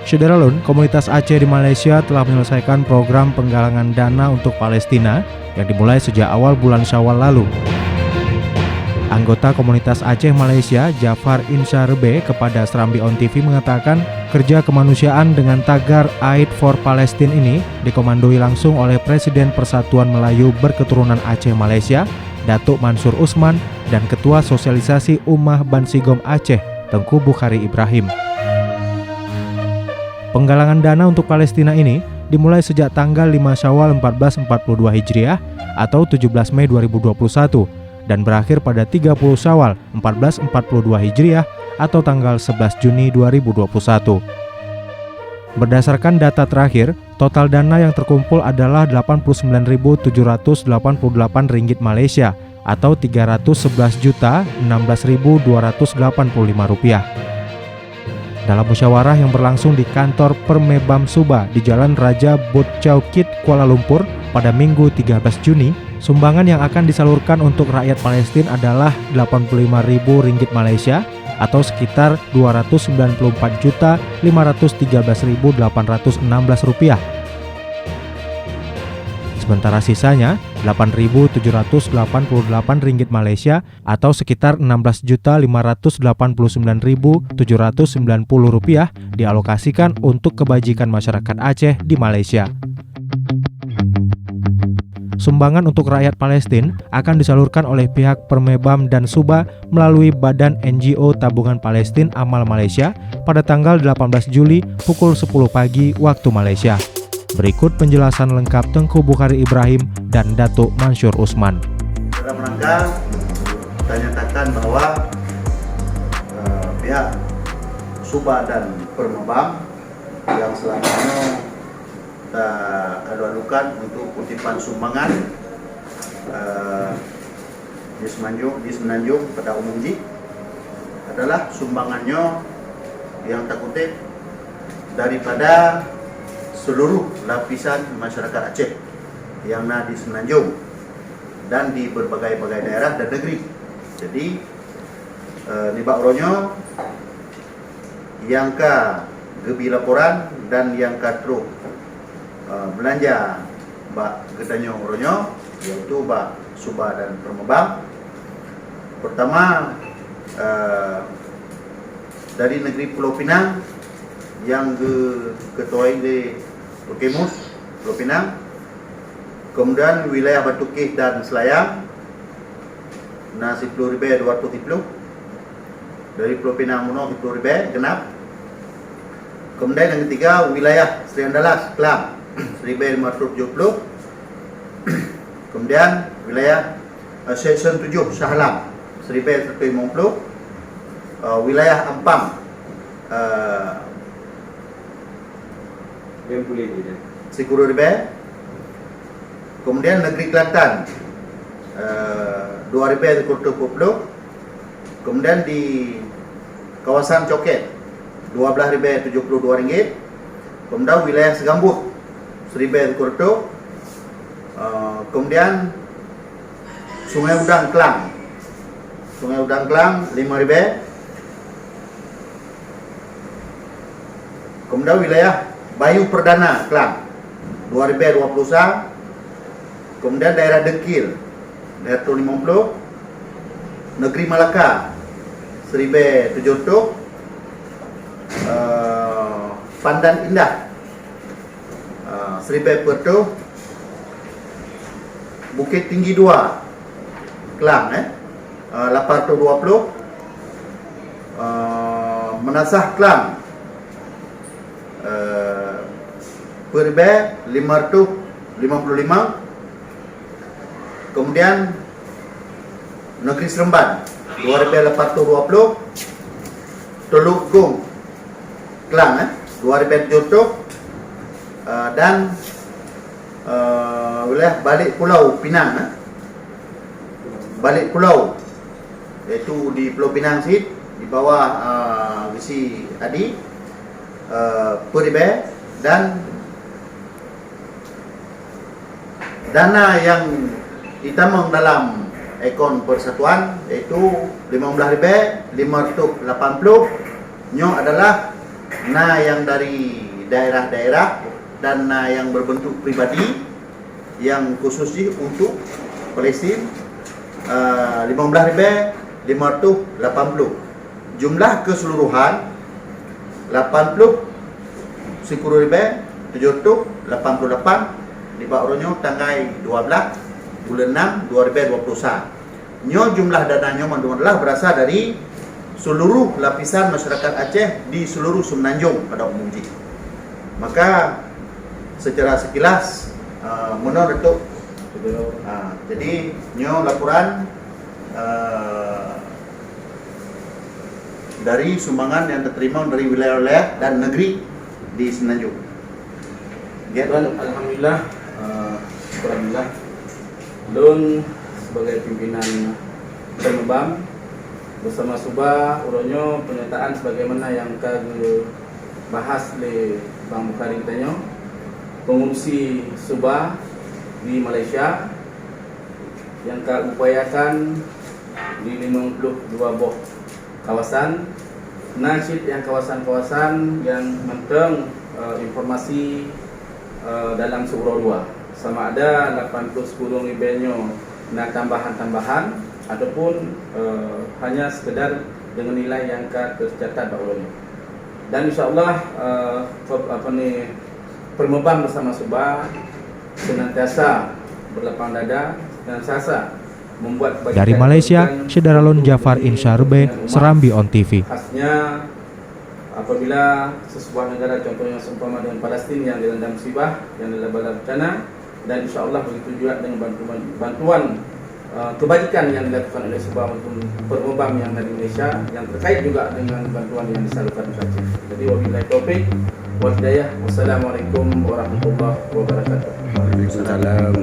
Syederalun, komunitas Aceh di Malaysia telah menyelesaikan program penggalangan dana untuk Palestina yang dimulai sejak awal bulan Syawal lalu. Anggota komunitas Aceh Malaysia, Jafar Insharbe, kepada Serambi On TV mengatakan kerja kemanusiaan dengan tagar Aid for Palestine ini dikomandoi langsung oleh Presiden Persatuan Melayu Berketurunan Aceh Malaysia, Datuk Mansur Usman, dan Ketua Sosialisasi Ummah Bansigom Aceh, Tengku Bukhari Ibrahim. Penggalangan dana untuk Palestina ini dimulai sejak tanggal 5 Syawal 1442 Hijriah atau 17 Mei 2021 dan berakhir pada 30 Syawal 1442 Hijriah atau tanggal 11 Juni 2021. Berdasarkan data terakhir, total dana yang terkumpul adalah Rp89.788 Malaysia atau Rp311.016.285. Dalam musyawarah yang berlangsung di kantor Permebam Suba di Jalan Raja Botchau Kit, Kuala Lumpur pada Minggu 13 Juni, sumbangan yang akan disalurkan untuk rakyat Palestina adalah Rp85.000 Malaysia atau sekitar Rp294.513.816. Sementara sisanya Rp8.788 Malaysia atau sekitar Rp16.589.790 dialokasikan untuk kebajikan masyarakat Aceh di Malaysia. Sumbangan untuk rakyat Palestina akan disalurkan oleh pihak Permebam dan Suba melalui Badan NGO Tabungan Palestina Amal Malaysia pada tanggal 18 Juli pukul 10 pagi waktu Malaysia. Berikut penjelasan lengkap Tengku Bukhari Ibrahim dan Datuk Mansur Usman. Dalam rangka kita nyatakan bahwa pihak Suba dan Permebam yang selama ini kita adu-adukan untuk kutipan sumbangan di Semenanjung pada umumnya adalah sumbangannya yang terkutip daripada seluruh lapisan masyarakat Aceh yang ada di Semenanjung dan di berbagai-bagai daerah dan negeri. Jadi ni bakronyo yang ka gebi laporan dan yang ka terus belanja bak gedanyo ronyo yaitu bak Suba dan Permebam. Pertama dari negeri Pulau Pinang yang ketua di Lukemus, Pulau Pinang, kemudian wilayah Batu Kih dan Selayang, na Rp10.200 dari Pulau Pinang Muno Rp10.000 genap. Kemudian yang ketiga wilayah Seri Andalas, Kelang, Rp1.570. Kemudian wilayah Seksyen 7 Shah Alam, Rp1.150. Wilayah Ampang, Rp10.000. Kemudian negeri Kelantan Rp2.240. Kemudian di kawasan Coket Rp12.072. Kemudian wilayah Segambut Rp1.000. Kemudian Sungai Udang Kelang Rp5.000. Kemudian wilayah Bayu Perdana Kelang Rp2.20. Kemudian daerah Dekil Rp50. Negeri Malaka Rp1.700. Pandan Indah Rp1.000. Bukit Tinggi 2 Kelang Rp820. Menasah Kelang Rp555. Kemudian Negeri Seremban Rp2.820. Teluk Gung Kelang Rp2.700. Dan wilayah Balik Pulau Pinang Balik Pulau yaitu di Pulau Pinang Sid di bawah Visi Adi Rp1.000. Dan dana yang ditamang dalam akun persatuan yaitu Rp15.580 nyo adalah yang dari daerah-daerah dan yang berbentuk pribadi yang khusus untuk Palestin 15.580. Jumlah keseluruhan 10.788 di Bakronyo tanggal 12 bulan 6 2021. Nyo jumlah dananya adalah berasal dari seluruh lapisan masyarakat Aceh di seluruh Semenanjung pada umumnya. Maka secara sekilas menurut itu jadi nyo laporan dari sumbangan yang diterima dari wilayah-wilayah dan negeri di Semenanjung. Dan alhamdulillah, alhamdulillah, Lun sebagai pimpinan Permebam bersama Subah Uronyo pernyataan sebagaimana yang kami bahas di Bang Bukhari tanya, pengungsi Subah di Malaysia yang kami upayakan di 52 buah kawasan nasid yang kawasan-kawasan yang menteng informasi dalam surau 2 sama ada 80 sepuluh ribenyo na tambahan-tambahan ataupun hanya sekedar dengan nilai yang tercatat bawahnya. Dan insyaallah Permebam bersama Subah senantiasa berlapang dada dan sasa membuat Dari Malaysia, Syedaralon Jafar Insyarbe, Serambi On TV. Khasnya apabila sebuah negara contohnya seumpama dengan Palestin yang dilanda musibah, yang dilanda bala bencana, dan insyaallah begitu juga dengan bantuan kebajikan yang dilakukan oleh sebuah Permebam yang dari Malaysia yang terkait juga dengan bantuan yang disalurkan ke Aceh. Jadi wabillahi taufik wal hidayah. Wassalamualaikum warahmatullahi wabarakatuh. Waalaikumsalam.